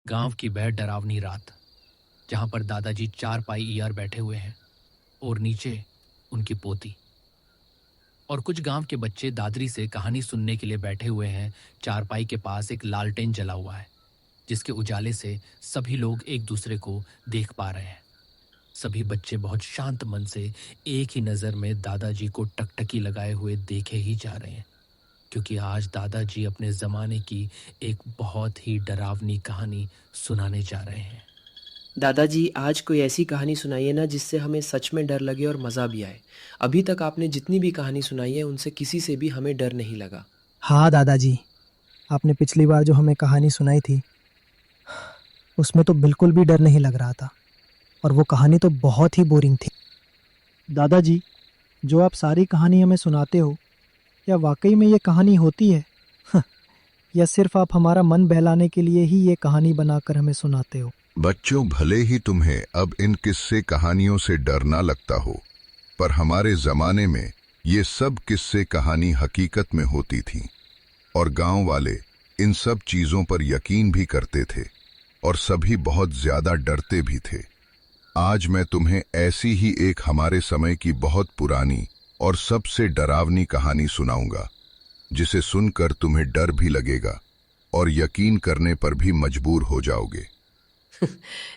गांव की वह डरावनी रात जहां पर दादाजी चारपाई ईयर बैठे हुए हैं और नीचे उनकी पोती और कुछ गांव के बच्चे दादरी से कहानी सुनने के लिए बैठे हुए हैं। चारपाई के पास एक लालटेन जला हुआ है जिसके उजाले से सभी लोग एक दूसरे को देख पा रहे हैं। सभी बच्चे बहुत शांत मन से एक ही नज़र में दादाजी को टकटकी लगाए हुए देखे ही जा रहे हैं, क्योंकि आज दादाजी अपने ज़माने की एक बहुत ही डरावनी कहानी सुनाने जा रहे हैं। दादाजी, आज कोई ऐसी कहानी सुनाइए ना जिससे हमें सच में डर लगे और मज़ा भी आए। अभी तक आपने जितनी भी कहानी सुनाई है उनसे किसी से भी हमें डर नहीं लगा। हाँ दादाजी, आपने पिछली बार जो हमें कहानी सुनाई थी उसमें तो बिल्कुल भी डर नहीं लग रहा था और वो कहानी तो बहुत ही बोरिंग थी। दादाजी, जो आप सारी कहानी हमें सुनाते हो, क्या वाकई में ये कहानी होती है या सिर्फ आप हमारा मन बहलाने के लिए ही ये कहानी बनाकर हमें सुनाते हो? बच्चों, भले ही तुम्हें अब इन किस्से कहानियों से डर ना लगता हो, पर हमारे जमाने में ये सब किस्से कहानी हकीकत में होती थीं और गांव वाले इन सब चीजों पर यकीन भी करते थे और सभी बहुत ज्यादा डरते भी थे। आज मैं तुम्हें ऐसी ही एक हमारे समय की बहुत पुरानी और सबसे डरावनी कहानी सुनाऊंगा, जिसे सुनकर तुम्हें डर भी लगेगा और यकीन करने पर भी मजबूर हो जाओगे।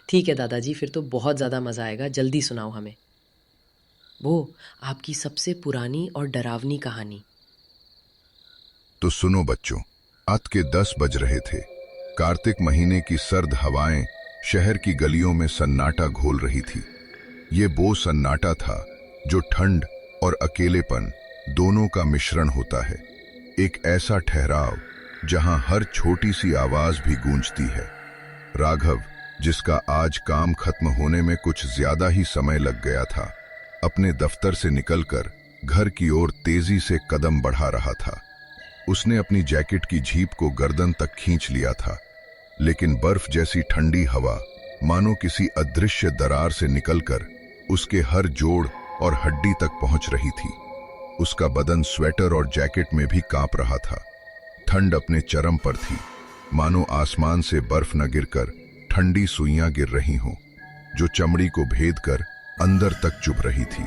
ठीक है दादाजी, फिर तो बहुत ज़्यादा मज़ा आएगा। जल्दी सुनाओ हमें वो आपकी सबसे पुरानी और डरावनी कहानी। तो सुनो बच्चों, रात के 10 बज रहे थे। कार्तिक महीने की सर्द हवाएं शहर की गलियों में सन्नाटा घोल रही थी। ये वो सन्नाटा था जो ठंड और अकेलेपन दोनों का मिश्रण होता है। एक ऐसा ठहराव जहां हर छोटी सी आवाज भी गूंजती है। राघव, जिसका आज काम खत्म होने में कुछ ज्यादा ही समय लग गया था, अपने दफ्तर से निकलकर घर की ओर तेजी से कदम बढ़ा रहा था। उसने अपनी जैकेट की झीप को गर्दन तक खींच लिया था, लेकिन बर्फ जैसी ठंडी हवा मानो किसी अदृश्य दरार से निकलकर उसके हर जोड़ और हड्डी तक पहुंच रही थी। उसका बदन स्वेटर और जैकेट में भी कांप रहा था। ठंड अपने चरम पर थी, मानो आसमान से बर्फ न गिरकर ठंडी सुइयां गिर रही हों, जो चमड़ी को भेद कर अंदर तक चुभ रही थी।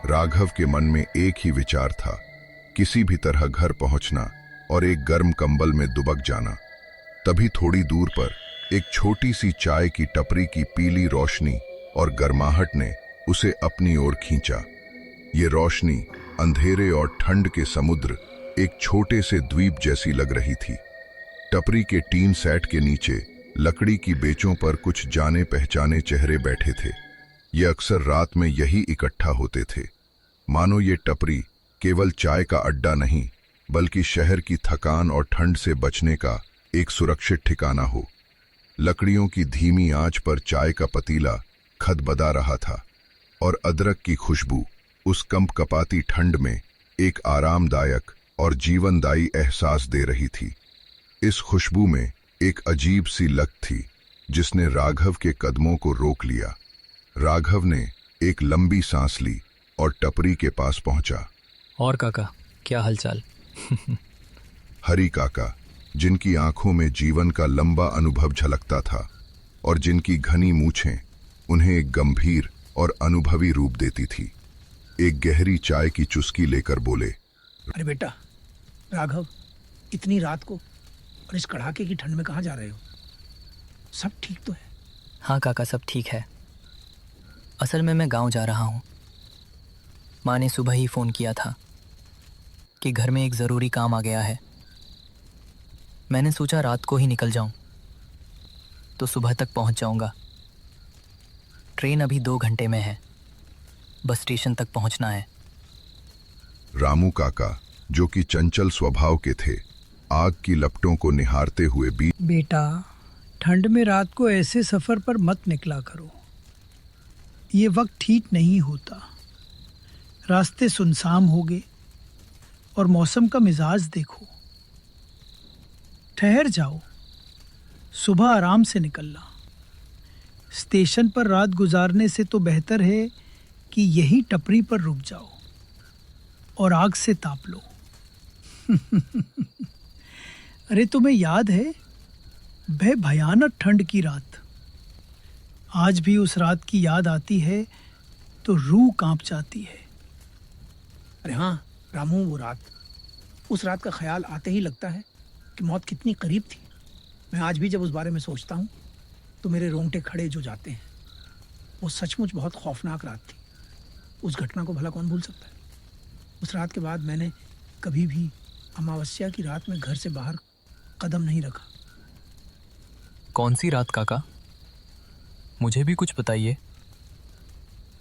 राघव के मन में एक ही विचार था, किसी भी तरह घर पहुंचना और एक गर्म कंबल में दुबक जाना। तभी थोड़ी दूर पर एक छोटी सी चाय की टपरी की पीली रोशनी और गर्माहट ने उसे अपनी ओर खींचा। ये रोशनी अंधेरे और ठंड के समुद्र एक छोटे से द्वीप जैसी लग रही थी। टपरी के टीन सेट के नीचे लकड़ी की बेचों पर कुछ जाने पहचाने चेहरे बैठे थे। ये अक्सर रात में यही इकट्ठा होते थे, मानो ये टपरी केवल चाय का अड्डा नहीं, बल्कि शहर की थकान और ठंड से बचने का एक सुरक्षित ठिकाना हो। लकड़ियों की धीमी आंच पर चाय का पतीला खदबदा रहा था और अदरक की खुशबू उस कंपकपाती ठंड में एक आरामदायक और जीवनदायी एहसास दे रही थी। इस खुशबू में एक अजीब सी लत थी जिसने राघव के कदमों को रोक लिया। राघव ने एक लंबी सांस ली और टपरी के पास पहुंचा। और काका, क्या हालचाल? हरी काका, जिनकी आंखों में जीवन का लंबा अनुभव झलकता था और जिनकी घनी मूछें उन्हें एक गंभीर और अनुभवी रूप देती थी, एक गहरी चाय की चुस्की लेकर बोले, अरे बेटा राघव, इतनी रात को और इस कड़ाके की ठंड में कहाँ जा रहे हो? सब ठीक तो है? हाँ काका, सब ठीक है। असल में मैं गांव जा रहा हूँ। माँ ने सुबह ही फ़ोन किया था कि घर में एक ज़रूरी काम आ गया है। मैंने सोचा रात को ही निकल जाऊँ तो सुबह तक पहुँच जाऊँगा। ट्रेन अभी 2 घंटे में है, बस स्टेशन तक पहुँचना है। रामू काका, जो कि चंचल स्वभाव के थे, आग की लपटों को निहारते हुए बेटा, ठंड में रात को ऐसे सफर पर मत निकला करो। ये वक्त ठीक नहीं होता। रास्ते सुनसान हो गए और मौसम का मिजाज देखो। ठहर जाओ, सुबह आराम से निकलना। स्टेशन पर रात गुजारने से तो बेहतर है कि यही टपरी पर रुक जाओ और आग से ताप लो। अरे तुम्हें याद है वह भयानक ठंड की रात। आज भी उस रात की याद आती है तो रूह कांप जाती है। अरे हाँ रामू, वो रात, उस रात का ख्याल आते ही लगता है कि मौत कितनी करीब थी। मैं आज भी जब उस बारे में सोचता हूँ तो मेरे रोंगटे खड़े जो जाते हैं। वो सचमुच बहुत खौफनाक रात थी। उस घटना को भला कौन भूल सकता है। उस रात के बाद मैंने कभी भी अमावस्या की रात में घर से बाहर कदम नहीं रखा। कौन सी रात काका? मुझे भी कुछ बताइए।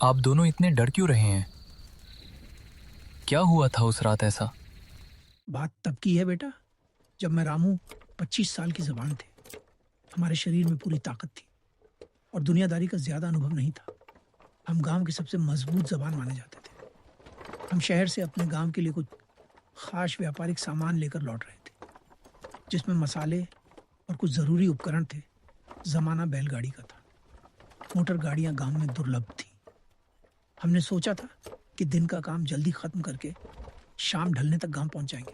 आप दोनों इतने डर क्यों रहे हैं? क्या हुआ था उस रात ऐसा? बात तब की है बेटा, जब मैं रामू 25 साल की जबान थे। हमारे शरीर में पूरी ताकत थी और दुनियादारी का ज्यादा अनुभव नहीं था। हम गांव के सबसे मजबूत जबान माने जाते थे। हम शहर से अपने गांव के लिए कुछ खास व्यापारिक सामान लेकर लौट रहे थे, जिसमें मसाले और कुछ जरूरी उपकरण थे। जमाना बैलगाड़ी का था। मोटर गाड़ियां गांव में दुर्लभ थी। हमने सोचा था कि दिन का काम जल्दी खत्म करके शाम ढलने तक गांव पहुंच जाएंगे,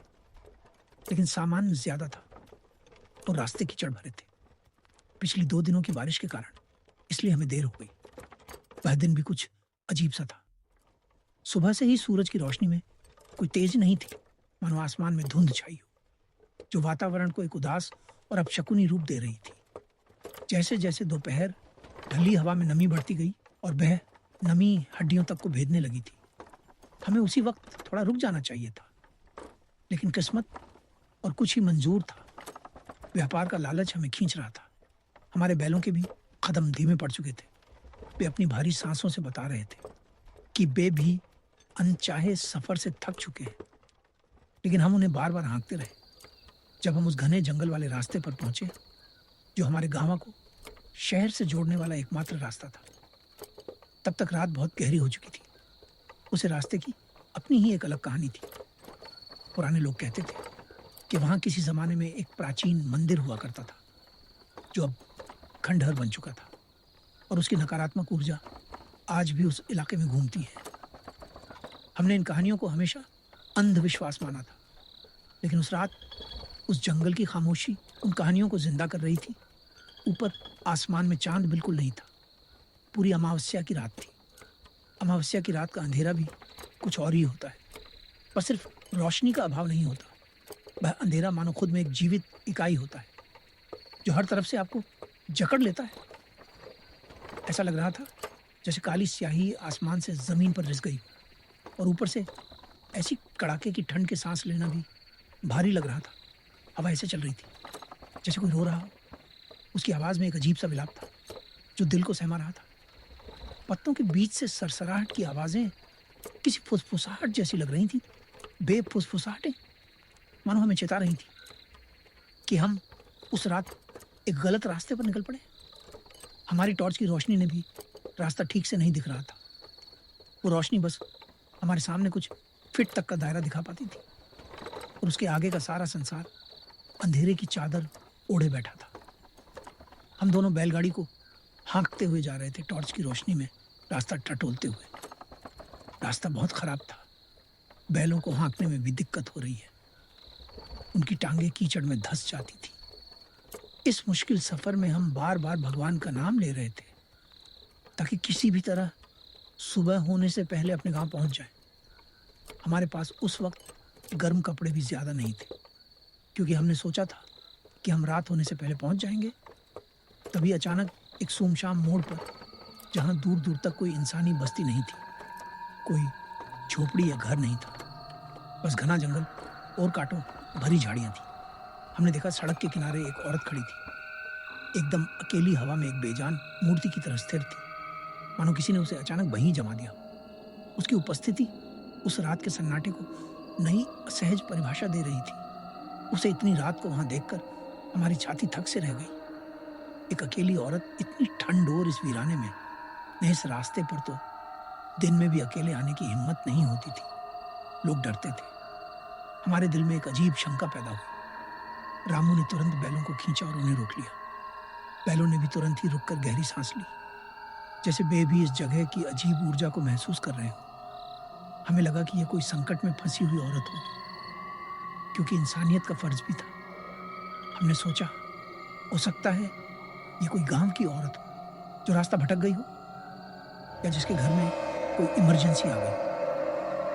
लेकिन सामान ज्यादा था और रास्ते कीचड़ भरे थे पिछली 2 दिनों की बारिश के कारण, इसलिए हमें देर हो गई। वह दिन भी कुछ अजीब सा था। सुबह से ही सूरज की रोशनी में कोई तेज नहीं थी, मानो आसमान में धुंध छाई हो, जो वातावरण को एक उदास और अपशकुनी रूप दे रही थी। जैसे जैसे दोपहर ढली हवा में नमी बढ़ती गई और वह नमी हड्डियों तक को भेदने लगी थी। हमें उसी वक्त थोड़ा रुक जाना चाहिए था, लेकिन किस्मत और कुछ ही मंजूर था। व्यापार का लालच हमें खींच रहा था। हमारे बैलों के भी कदम धीमे पड़ चुके थे। वे अपनी भारी सांसों से बता रहे थे कि वे भी अनचाहे सफर से थक चुके हैं, लेकिन हम उन्हें बार बार हाँकते रहे। जब हम उस घने जंगल वाले रास्ते पर पहुंचे, जो हमारे गांव को शहर से जोड़ने वाला एकमात्र रास्ता था, तब तक रात बहुत गहरी हो चुकी थी। उस रास्ते की अपनी ही एक अलग कहानी थी। पुराने लोग कहते थे कि वहां किसी जमाने में एक प्राचीन मंदिर हुआ करता था, जो अब खंडहर बन चुका था, और उसकी नकारात्मक ऊर्जा आज भी उस इलाके में घूमती है। हमने इन कहानियों को हमेशा अंधविश्वास माना था, लेकिन उस रात उस जंगल की खामोशी उन कहानियों को जिंदा कर रही थी। ऊपर आसमान में चांद बिल्कुल नहीं था। पूरी अमावस्या की रात थी। अमावस्या की रात का अंधेरा भी कुछ और ही होता है, पर सिर्फ रोशनी का अभाव नहीं होता। वह अंधेरा मानो खुद में एक जीवित इकाई होता है, जो हर तरफ से आपको जकड़ लेता है। ऐसा लग रहा था जैसे काली स्याही आसमान से जमीन पर रिस गई, और ऊपर से ऐसी कड़ाके की ठंड के सांस लेना भी भारी लग रहा था। हवा ऐसे चल रही थी जैसे कोई रो रहा हो। उसकी आवाज में एक अजीब सा विलाप था, जो दिल को सहमा रहा था। पत्तों के बीच से सरसराहट की आवाजें किसी फुसफुसाहट जैसी लग रही थी। बेफुसफुसाहटें मानो हमें चेता रही थी कि हम उस रात एक गलत रास्ते पर निकल पड़े। हमारी टॉर्च की रोशनी ने भी रास्ता ठीक से नहीं दिख रहा था। वो रोशनी बस हमारे सामने कुछ फीट तक का दायरा दिखा पाती थी, और उसके आगे का सारा संसार अंधेरे की चादर ओढ़े बैठा था। हम दोनों बैलगाड़ी को हाँकते हुए जा रहे थे, टॉर्च की रोशनी में रास्ता टटोलते हुए। रास्ता बहुत खराब था। बैलों को हाँकने में भी दिक्कत हो रही है। उनकी टांगे कीचड़ में धंस जाती थी। इस मुश्किल सफर में हम बार बार भगवान का नाम ले रहे थे, ताकि किसी भी तरह सुबह होने से पहले अपने गांव पहुंच जाएं। हमारे पास उस वक्त गर्म कपड़े भी ज्यादा नहीं थे, क्योंकि हमने सोचा था कि हम रात होने से पहले पहुंच जाएंगे। तभी अचानक एक सुमशाम मोड़ पर, जहां दूर दूर तक कोई इंसानी बस्ती नहीं थी, कोई झोपड़ी या घर नहीं था, बस घना जंगल और कांटों भरी झाड़ियां थी। हमने देखा सड़क के किनारे एक औरत खड़ी थी, एकदम अकेली हवा में एक बेजान मूर्ति की तरह स्थिर थी, मानो किसी ने उसे अचानक वहीं जमा दिया। उसकी उपस्थिति उस रात के सन्नाटे को नई असहज परिभाषा दे रही थी। उसे इतनी रात को वहां देखकर हमारी छाती थक से रह गई। एक अकेली औरत इतनी ठंड और इस वीराने में, नहीं इस रास्ते पर तो दिन में भी अकेले आने की हिम्मत नहीं होती थी। लोग डरते थे। हमारे दिल में एक अजीब शंका पैदा हुई। रामू ने तुरंत बैलों को खींचा और उन्हें रोक लिया। बैलों ने भी तुरंत ही रुककर गहरी सांस ली, जैसे वे भी इस जगह की अजीब ऊर्जा को महसूस कर रहे हो। हमें लगा कि यह कोई संकट में फंसी हुई औरत होगी, क्योंकि इंसानियत का फर्ज भी था। हमने सोचा हो सकता है ये कोई गांव की औरत हो जो रास्ता भटक गई हो, या जिसके घर में कोई इमरजेंसी आ गई।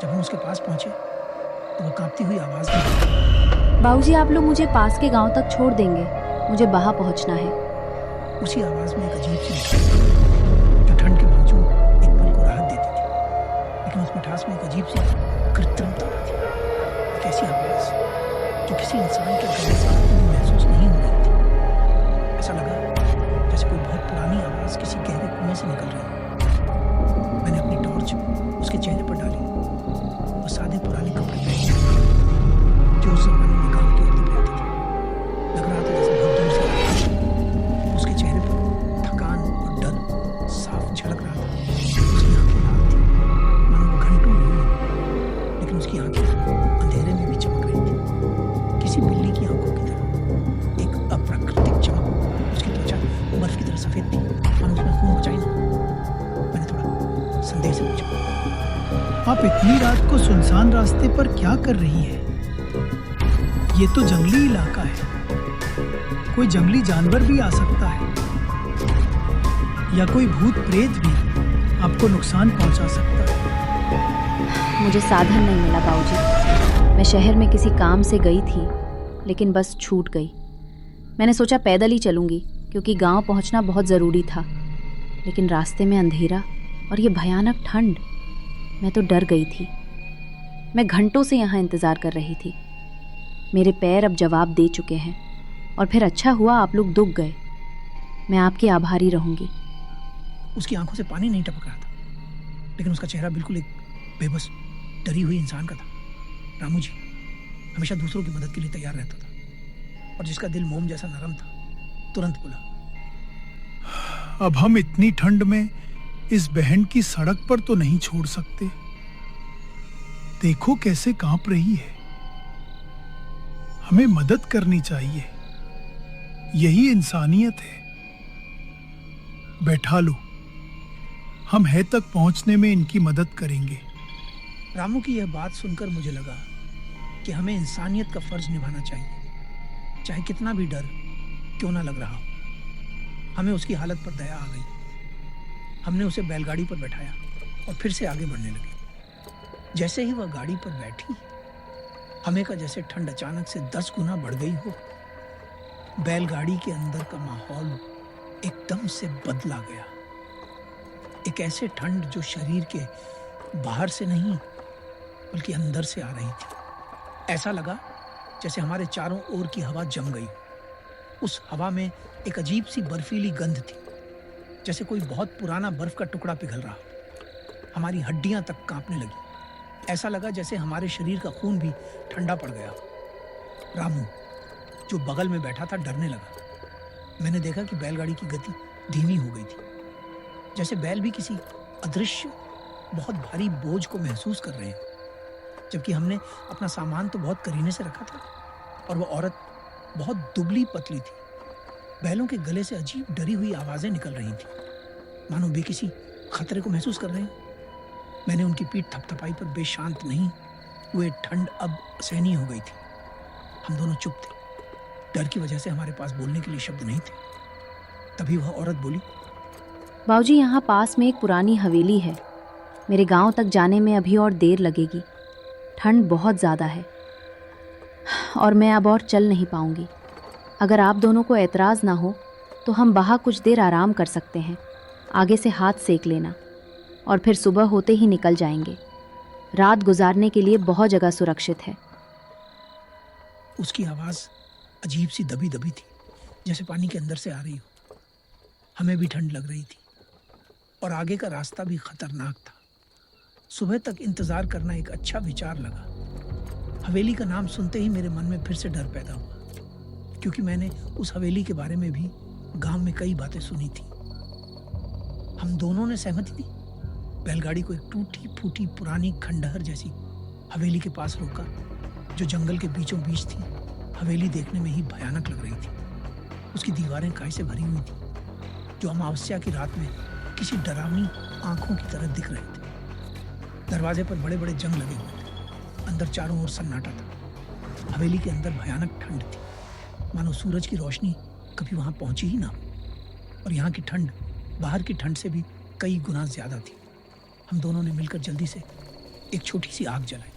जब हम उसके पास पहुंचे तो वो कांपती हुई आवाज में बाबूजी, आप लोग मुझे पास के गांव तक छोड़ देंगे, मुझे वहां पहुंचना है। उसी आवाज में एक अजीब सी मिठास जो ठंड के बावजूद एक पल को राहत देती थी, लेकिन उस मिठास में एक अजीब सी कृत्रिमता थी। एक ऐसी आवाज जो किसी इंसान के गले से आती हुई महसूस नहीं हो रही थी। ऐसा लगा जैसे कोई बहुत पुरानी आवाज किसी गहरे कुएं से निकल रही हो। मैंने अपनी टॉर्च उसके चेहरे पर डाली। वो सादे पुराने कपड़े पहने जो उस जमाने में गांव की औरतें पहनती थी। लग रहा था जैसे बहुत दूर से आई थी। उसके चेहरे पर थकान और डर साफ झलक रहा था। उसकी आंखें लाल थी, मानो वो घंटों नहीं, लेकिन उसकी आंखें अंधेरे में भी चमक रही थी, किसी बिल्ली की आंखों की तरह। एक अप्राकृतिक चमक। उसकी त्वचा बर्फ की तरह सफेद थी, मानो उसमें खून बचा ही ना। मैंने थोड़ा संदेह से पूछा, आप इतनी रात को सुनसान रास्ते पर क्या कर रही हैं? ये तो जंगली इलाका है, कोई जंगली जानवर भी आ सकता है, या कोई भूत प्रेत भी आपको नुकसान पहुंचा सकता है। मुझे साधन नहीं मिला बाबूजी। मैं शहर में किसी काम से गई थी, लेकिन बस छूट गई। मैंने सोचा पैदल ही चलूंगी, क्योंकि गांव पहुंचना बहुत ज़रूरी था, लेकिन रास्ते में अंधेरा और ये भयानक ठंड, मैं तो डर गई थी। मैं घंटों से यहाँ इंतज़ार कर रही थी। मेरे पैर अब जवाब दे चुके हैं, और फिर अच्छा हुआ आप लोग दुख गए। मैं आपकी आभारी रहूंगी। उसकी आंखों से पानी नहीं टपक रहा था, लेकिन उसका चेहरा बिल्कुल एक बेबस डरी हुई इंसान का था। रामू जी हमेशा दूसरों की मदद के लिए तैयार रहता था, और जिसका दिल मोम जैसा नरम था, तुरंत बोला, अब हम इतनी ठंड में इस बहन की सड़क पर तो नहीं छोड़ सकते। देखो कैसे कांप रही है। हमें मदद करनी चाहिए, यही इंसानियत है। बैठा लो, हम है तक पहुंचने में इनकी मदद करेंगे। रामू की यह बात सुनकर मुझे लगा कि हमें इंसानियत का फर्ज निभाना चाहिए, चाहे कितना भी डर क्यों ना लग रहा हो। हमें उसकी हालत पर दया आ गई। हमने उसे बैलगाड़ी पर बैठाया और फिर से आगे बढ़ने लगे। जैसे ही वह गाड़ी पर बैठी, हमें का जैसे ठंड अचानक से 10 गुना बढ़ गई हो। बैलगाड़ी के अंदर का माहौल एकदम से बदला गया। एक ऐसे ठंड जो शरीर के बाहर से नहीं बल्कि अंदर से आ रही थी। ऐसा लगा जैसे हमारे चारों ओर की हवा जम गई। उस हवा में एक अजीब सी बर्फीली गंध थी, जैसे कोई बहुत पुराना बर्फ का टुकड़ा पिघल रहा। हमारी हड्डियां तक कांपने लगी। ऐसा लगा जैसे हमारे शरीर का खून भी ठंडा पड़ गया। रामू जो बगल में बैठा था डरने लगा। मैंने देखा कि बैलगाड़ी की गति धीमी हो गई थी, जैसे बैल भी किसी अदृश्य बहुत भारी बोझ को महसूस कर रहे हैं। जबकि हमने अपना सामान तो बहुत करीने से रखा था, और वह औरत बहुत दुबली पतली थी। बैलों के गले से अजीब डरी हुई आवाजें निकल रही थी, मानो वे किसी खतरे को महसूस कर रहे हैं। मैंने उनकी पीठ थपथपाई पर बेशांत नहीं हुए ठंड अब असहनीय हो गई थी। हम दोनों चुप थे। डर की वजह से हमारे पास बोलने के लिए शब्द नहीं थे। तभी वह औरत बोली, बाबूजी, यहाँ पास में एक पुरानी हवेली है। मेरे गांव तक जाने में अभी और देर लगेगी। ठंड बहुत ज़्यादा है और मैं अब और चल नहीं पाऊंगी। अगर आप दोनों को एतराज़ ना हो तो हम वहाँ कुछ देर आराम कर सकते हैं। आगे से हाथ सेक लेना और फिर सुबह होते ही निकल जाएंगे। रात गुजारने के लिए बहुत जगह सुरक्षित है। उसकी आवाज़ अजीब सी दबी दबी थी, जैसे पानी के अंदर से आ रही हो। हमें भी ठंड लग रही थी और आगे का रास्ता भी खतरनाक था। सुबह तक इंतज़ार करना एक अच्छा विचार लगा। हवेली का नाम सुनते ही मेरे मन में फिर से डर पैदा हुआ, क्योंकि मैंने उस हवेली के बारे में भी गांव में कई बातें सुनी थी। हम दोनों ने सहमति दी। बैलगाड़ी को एक टूटी फूटी पुरानी खंडहर जैसी हवेली के पास रोका, जो जंगल के बीचों बीच थी। हवेली देखने में ही भयानक लग रही थी। उसकी दीवारें काई से भरी हुई थी, जो अमावस्या की रात में किसी डरावनी आंखों की तरह दिख रहे थे। दरवाजे पर बड़े बड़े जंग लगे हुए थे। अंदर चारों ओर सन्नाटा था। हवेली के अंदर भयानक ठंड थी, मानो सूरज की रोशनी कभी वहां पहुंची ही ना हो। और यहाँ की ठंड बाहर की ठंड से भी कई गुना ज्यादा थी। हम दोनों ने मिलकर जल्दी से एक छोटी सी आग जलाई।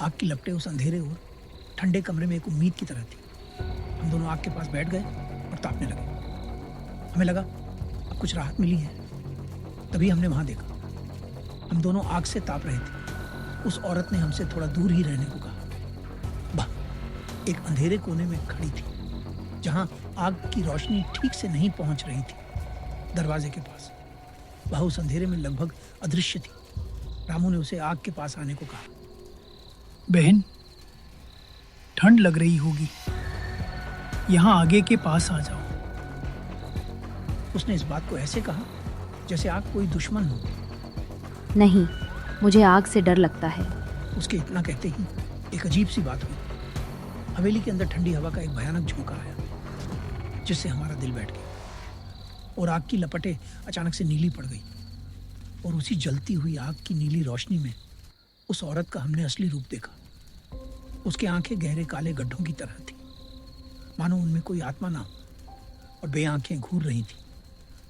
आग की लपटें उस अंधेरे और ठंडे कमरे में एक उम्मीद की तरह थी। हम दोनों आग के पास बैठ गए और तापने लगे। हमें लगा अब कुछ राहत मिली है। तभी हमने वहां देखा, हम दोनों आग से ताप रहे थे। उस औरत ने हमसे थोड़ा दूर ही रहने को कहा। वह एक अंधेरे कोने में खड़ी थी, जहां आग की रोशनी ठीक से नहीं पहुंच रही थी। दरवाजे के पास वह उस अंधेरे में लगभग अदृश्य थी। रामू ने उसे आग के पास आने को कहा। बहन, ठंड लग रही होगी, यहाँ आगे के पास आ जाओ। उसने इस बात को ऐसे कहा जैसे आग कोई दुश्मन हो। नहीं, मुझे आग से डर लगता है। उसके इतना कहते ही एक अजीब सी बात हुई। हवेली के अंदर ठंडी हवा का एक भयानक झोंका आया, जिससे हमारा दिल बैठ गया और आग की लपटें अचानक से नीली पड़ गई। और उसी जलती हुई आग की नीली रोशनी में उस औरत का हमने असली रूप देखा। उसकी आंखें गहरे काले गड्ढों की तरह थी, मानो उनमें कोई आत्मा ना हो, और बे आंखें घूर रही थी।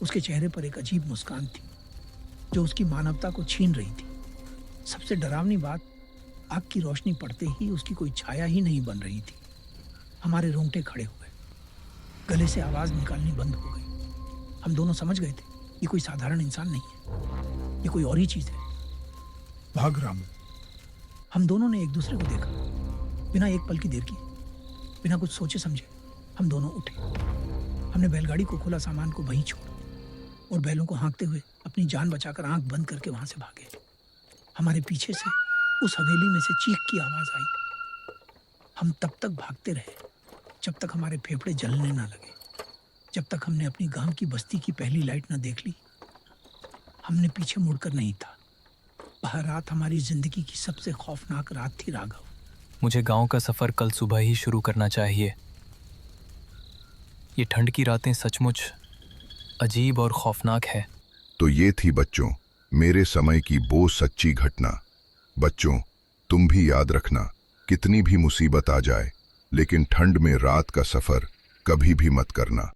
उसके चेहरे पर एक अजीब मुस्कान थी जो उसकी मानवता को छीन रही थी। सबसे डरावनी बात, आग की रोशनी पड़ते ही उसकी कोई छाया ही नहीं बन रही थी। हमारे रोंगटे खड़े हो गए, गले से आवाज निकालनी बंद हो गई। हम दोनों समझ गए थे ये कोई साधारण इंसान नहीं है, ये कोई और ही चीज है। भाग रामू। हम दोनों ने एक दूसरे को देखा। बिना एक पल की देर की, बिना कुछ सोचे समझे हम दोनों उठे। हमने बैलगाड़ी को खोला, सामान को वहीं छोड़ा और बैलों को हाँकते हुए अपनी जान बचाकर आंख बंद करके वहां से भागे। हमारे पीछे से उस हवेली में से चीख की आवाज आई। हम तब तक भागते रहे जब तक हमारे फेफड़े जलने ना लगे, जब तक हमने अपनी गांव की बस्ती की पहली लाइट ना देख ली। हमने पीछे मुड़कर नहीं था। वह रात हमारी जिंदगी की सबसे खौफनाक रात थी राघव। मुझे गांव का सफ़र कल सुबह ही शुरू करना चाहिए। ये ठंड की रातें सचमुच अजीब और खौफनाक है। तो ये थी बच्चों मेरे समय की वो सच्ची घटना। बच्चों, तुम भी याद रखना, कितनी भी मुसीबत आ जाए, लेकिन ठंड में रात का सफर कभी भी मत करना।